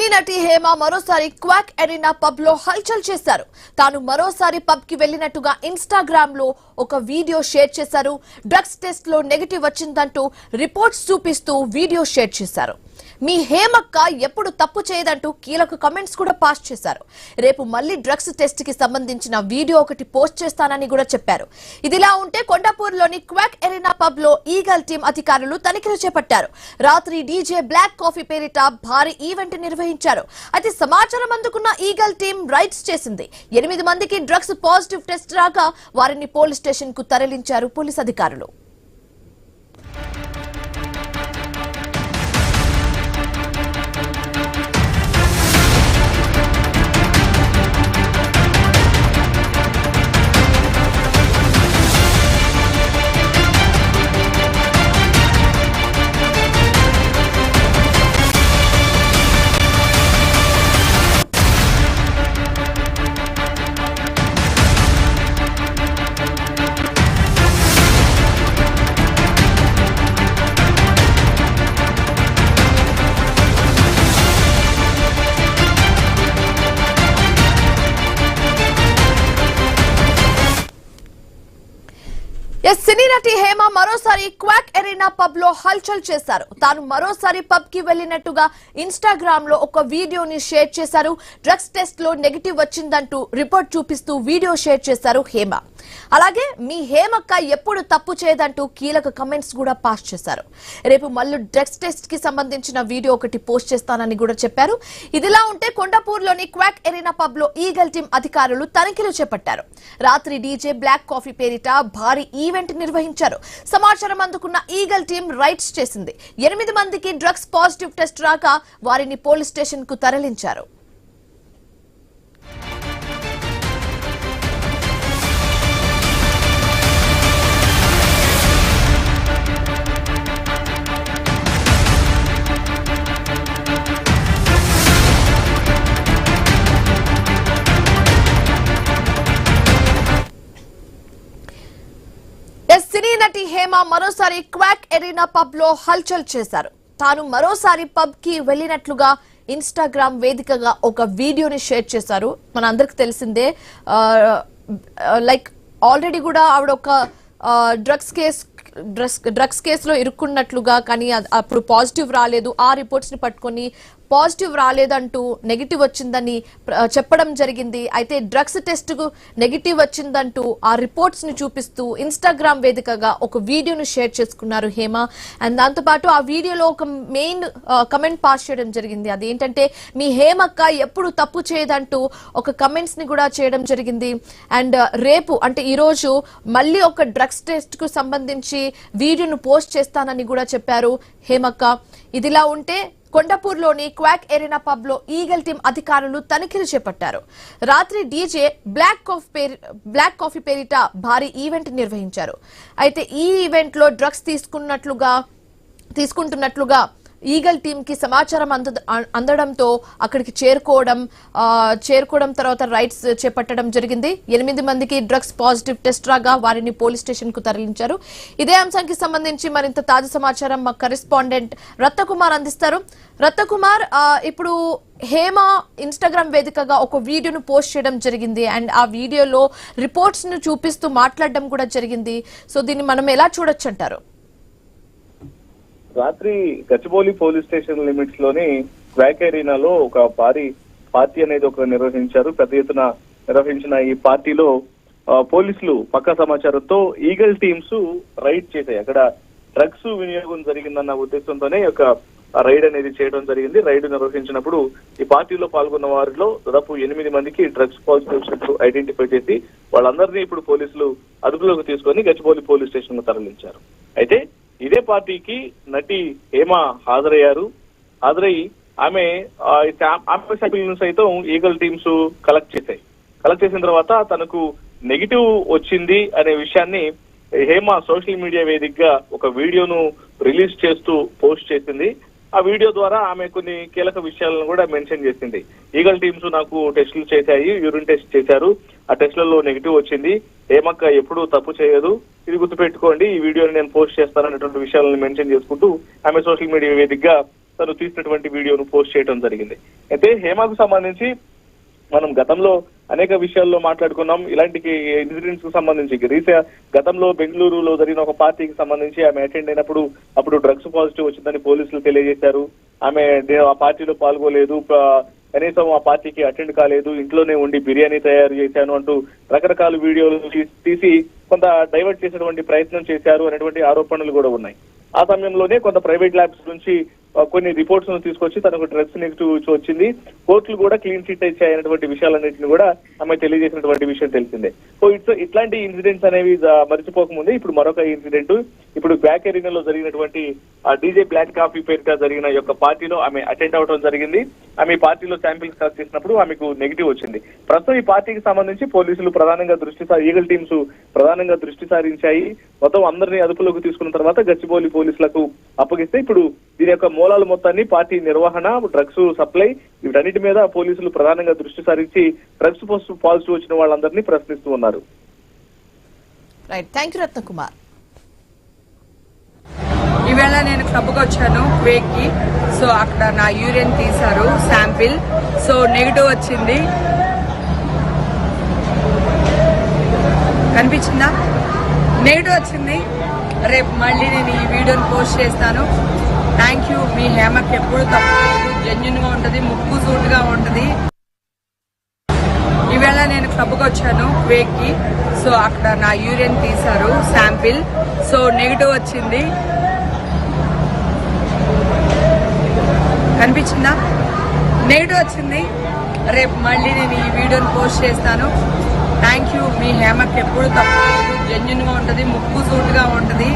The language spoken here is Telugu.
సినీ నటి హేమ మరోసారి క్వాక్ ఎరీనా పబ్ లో హల్చల్ చేశారు. తాను మరోసారి పబ్ కి వెళ్లినట్టుగా ఇన్స్టాగ్రామ్ లో ఒక వీడియో షేర్ చేశారు. డ్రగ్స్ టెస్ట్ లో నెగటివ్ వచ్చిందంటూ రిపోర్ట్స్ చూపిస్తూ వీడియో షేర్ చేశారు. మీ హేమక్క ఎప్పుడు తప్పు చేయదంటూ కీలక కమెంట్స్ కూడా పాస్ చేశారు. రేపు మళ్లీ డ్రగ్స్ టెస్ట్ కి సంబంధించిన వీడియో ఒకటి పోస్ట్ చేస్తానని కూడా చెప్పారు. ఇదిలా ఉంటే కొండాపూర్లోని క్వాక్ ఎరీనా పబ్ లో ఈగల్ టీం అధికారులు తనిఖీలు చేపట్టారు. రాత్రి డీజే బ్లాక్ కాఫీ పేరిట భారీ ఈవెంట్ నిర్వహించారు. అయితే సమాచారం అందుకున్న ఈగల్ టీం రైడ్స్ చేసింది. 8 మందికి డ్రగ్స్ పాజిటివ్ టెస్ట్ రాగా వారిని పోలీస్ స్టేషన్ కు తరలించారు పోలీస్ అధికారులు. సినీ నటి హేమ మరోసారి క్వాక్ ఎరీనా పబ్ లో హల్చల్ చేశారు. తాను మరోసారి పబ్ కి వెళ్లినట్టుగా ఇన్స్టాగ్రామ్ లో ఒక వీడియోని షేర్ చేశారు. డ్రగ్స్ టెస్ట్ లో నెగటివ్ వచ్చిందంటూ రిపోర్ట్ చూపిస్తూ వీడియో షేర్ చేశారు హేమ. అలాగే మీ హేమక్క ఎప్పుడు తప్పు చేయదంటూ కీలక కమెంట్స్ కూడా పాస్ చేశారు. రేపు మళ్ళీ డ్రగ్స్ టెస్ట్ కి సంబంధించిన వీడియో ఒకటి పోస్ట్ చేస్తానని కూడా చెప్పారు. ఇదిలా ఉంటే కొండాపూర్లోని క్వాక్ ఎరీనా పబ్ లో ఈగల్ టీం అధికారులు తనిఖీలు చేపట్టారు. రాత్రి డీజే బ్లాక్ కాఫీ పేరిట భారీ ఈవెంట్ నిర్వహించారు. సమాచారం అందుకున్న ఈగల్ టీం రైడ్స్ చేసింది. 8 మందికి డ్రగ్స్ పాజిటివ్ టెస్ట్ రాగా వారిని పోలీస్ స్టేషన్ కు తరలించారు. సినీ నటి హేమ మరోసారి క్వాక్ ఎరీనా పబ్ లో హల్చల్ చేశారు. తాను మరోసారి పబ్ కి వెళ్లినట్లుగా ఇన్స్టాగ్రామ్ వేదికగా ఒక వీడియోని షేర్ చేశారు. మన అందరికి తెలిసిందే, లైక్ ఆల్రెడీ కూడా ఆవిడ ఒక డ్రగ్స్ కేసులో ఇరుక్కున్నట్లుగా, కానీ అప్పుడు పాజిటివ్ రాలేదు. ఆ రిపోర్ట్స్ ని పట్టుకొని పాజిటివ్ రాలేదంటూ నెగిటివ్ వచ్చిందని చెప్పడం జరిగింది. అయితే డ్రగ్స్ టెస్ట్ కు నెగిటివ్ వచ్చిందంటూ ఆ రిపోర్ట్స్ ని చూపిస్తూ ఇన్స్టాగ్రామ్ వేదికగా ఒక వీడియోను షేర్ చేసుకున్నారు హేమ. అండ్ దాంతోపాటు ఆ వీడియోలో ఒక మెయిన్ కమెంట్ పాస్ చేయడం జరిగింది. అదేంటంటే మీ హేమక్క ఎప్పుడు తప్పు చేయదంటూ ఒక కమెంట్స్ ని కూడా చేయడం జరిగింది. అండ్ రేపు అంటే ఈ రోజు మళ్ళీ ఒక డ్రగ్స్ టెస్ట్ కు సంబంధించి వీడియోను పోస్ట్ చేస్తానని కూడా చెప్పారు హేమక్క. ఇదిలా ఉంటే కొండాపూర్లోని క్వాక్ ఎరీనా పబ్ లో ఈగల్ టీం అధికారులు తనిఖీలు చేపట్టారు. రాత్రి డీజే బ్లాక్ కాఫీ పేరిట భారీ ఈవెంట్ నిర్వహించారు. అయితే ఈ ఈవెంట్ లో డ్రగ్స్ తీసుకుంటున్నట్లుగా ఈగల్ టీం కి సమాచారం అందడంతో అక్కడికి చేరుకోవడం తర్వాత రైడ్స్ చేపట్టడం జరిగింది. 8 మందికి డ్రగ్స్ పాజిటివ్ టెస్ట్ రాగా వారిని పోలీస్ స్టేషన్ కు తరలించారు. ఇదే అంశానికి సంబంధించి మరింత తాజా సమాచారం మా కరెస్పాండెంట్ రత్నకుమార్ అందిస్తారు. రత్నకుమార్, ఇప్పుడు హేమ ఇన్స్టాగ్రామ్ వేదికగా ఒక వీడియోను పోస్ట్ చేయడం జరిగింది. అండ్ ఆ వీడియోలో రిపోర్ట్స్ ను చూపిస్తూ మాట్లాడడం కూడా జరిగింది. సో దీన్ని మనం ఎలా చూడొచ్చు అంటారు? రాత్రి గచ్చిబౌలి పోలీస్ స్టేషన్ లిమిట్స్ లోని క్వాక్ ఎరీనాలో ఒక భారీ పార్టీ అనేది ఒక నిర్వహించారు. పెద్ద ఎత్తున నిర్వహించిన ఈ పార్టీలో పోలీసులు పక్కా సమాచారంతో ఈగల్ టీమ్స్ రైడ్ చేశాయి. అక్కడ డ్రగ్స్ వినియోగం జరిగిందన్న ఉద్దేశంతోనే ఒక రైడ్ అనేది చేయడం జరిగింది. రైడ్ నిర్వహించినప్పుడు ఈ పార్టీలో పాల్గొన్న వారిలో దాదాపు 8 మందికి డ్రగ్స్ పాజిటివ్ ఐడెంటిఫై చేసి వాళ్ళందరినీ ఇప్పుడు పోలీసులు అదుపులోకి తీసుకొని గచ్చిబౌలి పోలీస్ స్టేషన్ కు తరలించారు. అయితే ఇదే పార్టీకి నటి హేమ హాజరయ్యి ఆమె సభ్యులను సైతం ఈగల్ టీమ్స్ కలెక్ట్ చేసిన తర్వాత తనకు నెగిటివ్ వచ్చింది అనే విషయాన్ని హేమ సోషల్ మీడియా వేదికగా ఒక వీడియోను రిలీజ్ చేస్తూ పోస్ట్ చేసింది. ఆ వీడియో ద్వారా ఆమె కొన్ని కీలక విషయాలను కూడా మెన్షన్ చేసింది. ఈగల్ టీమ్స్ నాకు టెస్టులు చేశాయి, యూరిన్ టెస్ట్ చేశారు, ఆ టెస్టులలో నెగిటివ్ వచ్చింది. హేమక్క ఎప్పుడూ తప్పు చేయదు, ఇది గుర్తుపెట్టుకోండి, ఈ వీడియోని నేను పోస్ట్ చేస్తాననేటువంటి విషయాలను మెన్షన్ చేసుకుంటూ ఆమె సోషల్ మీడియా వేదికగా తను తీసినటువంటి వీడియోను పోస్ట్ చేయడం జరిగింది. అయితే హేమకు సంబంధించి మనం గతంలో అనేక విషయాల్లో మాట్లాడుకున్నాం. ఇలాంటి ఇన్సిడెంట్స్ కు సంబంధించి గతంలో బెంగళూరులో జరిగిన ఒక పార్టీకి సంబంధించి ఆమె అటెండ్ అయినప్పుడు అప్పుడు డ్రగ్స్ పాజిటివ్ వచ్చిందని పోలీసులు తెలియజేశారు. ఆమె ఆ పార్టీలో పాల్గొలేదు, కనీసం ఆ పార్టీకి అటెండ్ కాలేదు, ఇంట్లోనే ఉండి బిర్యానీ తయారు చేశాను అంటూ రకరకాల వీడియోలు తీసి కొంత డైవర్ట్ చేసేటువంటి ప్రయత్నం చేశారు అనేటువంటి ఆరోపణలు కూడా ఉన్నాయి. ఆ సమయంలోనే కొంత ప్రైవేట్ ల్యాబ్స్ నుంచి కొన్ని రిపోర్ట్స్ ను తీసుకొచ్చి తనకు డ్రగ్స్ నెగిటివ్ వచ్చింది, కోర్టులు కూడా క్లీన్ చిట్ ఇచ్చాయనేటువంటి విషయాలన్నింటినీ కూడా ఆమె తెలియజేసినటువంటి విషయం తెలిసిందే. సో ఇట్లాంటి ఇన్సిడెంట్స్ అనేవి మరిచిపోకముందే ఇప్పుడు మరొక ఇన్సిడెంట్, ఇప్పుడు బ్యాక్ ఎరీనాలో జరిగినటువంటి డీజే బ్లాక్ కాఫీ పేరిట జరిగిన యొక్క పార్టీలో ఆమె అటెండ్ అవడం జరిగింది. ఆమె పార్టీలో శాంపిల్స్ కలెక్ట్ చేసినప్పుడు ఆమెకు నెగిటివ్ వచ్చింది. ప్రస్తుతం ఈ పార్టీకి సంబంధించి పోలీసులు ప్రధానంగా ఈగల్ టీమ్స్ ప్రధానంగా దృష్టి సారించాయి. మొత్తం అందరినీ అదుపులోకి తీసుకున్న తర్వాత గచ్చిబౌలి పోలీసులకు అప్పగిస్తే ఇప్పుడు దీని యొక్క మూలాల మొత్తాన్ని పార్టీ నిర్వహణ, డ్రగ్స్ సప్లై వీటన్నిటి మీద పోలీసులు ప్రధానంగా దృష్టి సారించి డ్రగ్స్ పాజిటివ్ వచ్చిన వాళ్ళందరినీ ప్రశ్నిస్తూ ఉన్నారు. Right, thank you Ratnakumar. ఈవేళ నేను క్లబ్కి వచ్చాను వేక్కి. సో అక్కడ నా యూరిన్ తీశారు శాంపిల్. సో నెగిటివ్ వచ్చింది. కనిపించిందా? నెగిటివ్ వచ్చింది. రేపు మళ్ళీ నేను ఈ వీడియోని పోస్ట్ చేస్తాను. Thank you. మీ హేమకి ఎప్పుడు తప్పలేదు, జెన్యున్ గా ఉంటది, ముక్కు సూటుగా ఉంటది. ఈవేళ నేను క్లబ్కి వచ్చాను వేక్కి. సో అక్కడ నా యూరిన్ తీశారు శాంపిల్. సో నెగిటివ్ వచ్చింది. కనిపించిందా? నెగిటివ్ వచ్చింది. రేపు మళ్ళీ నేను ఈ వీడియోని పోస్ట్ చేస్తాను. Thank you. మీ హేమకి ఎప్పుడు తప్పలేదు, జెన్యున్ గా ఉంటది, ముక్కు సూటుగా ఉంటది.